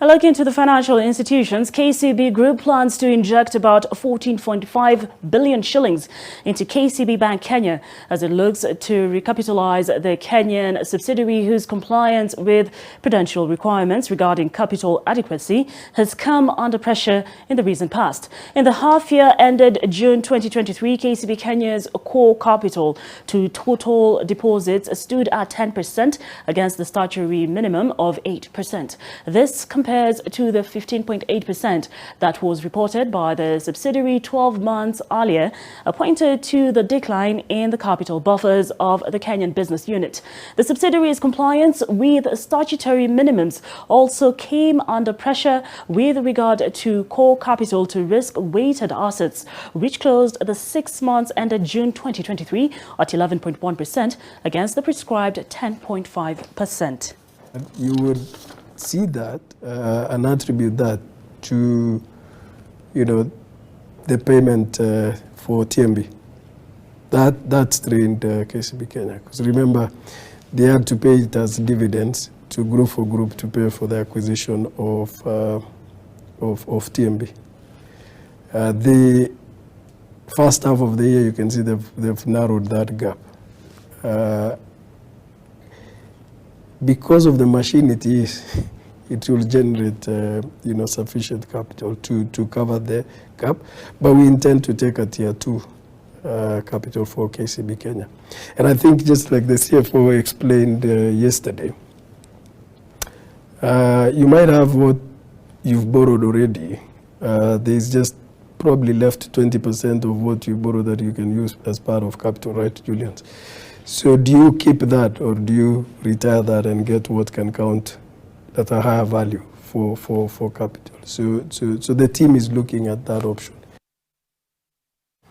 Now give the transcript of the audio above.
Looking to the financial institutions, KCB Group plans to inject about 14.5 billion shillings into KCB Bank Kenya as it looks to recapitalize the Kenyan subsidiary whose compliance with prudential requirements regarding capital adequacy has come under pressure in the recent past. In the half-year ended June 2023, KCB Kenya's core capital to total deposits stood at 10% against the statutory minimum of 8%. This compares to the 15.8% that was reported by the subsidiary 12 months earlier, pointed to the decline in the capital buffers of the Kenyan business unit. The subsidiary's compliance with statutory minimums also came under pressure with regard to core capital to risk-weighted assets, which closed the 6 months ended June 2023 at 11.1% against the prescribed 10.5%. You would see that and attribute that to, the payment for TMB. That strained KCB Kenya, because remember, they had to pay it as dividends to Group for Group to pay for the acquisition of TMB. The first half of the year, you can see they've narrowed that gap. Because of the machine it is, it will generate sufficient capital to cover the gap. But we intend to take a tier 2 capital for KCB Kenya. And I think just like the CFO explained yesterday, you might have what you've borrowed already. There's just probably left 20% of what you borrow that you can use as part of capital, right, Julian? So do you keep that, or do you retire that and get what can count at a higher value for capital? So the team is looking at that option.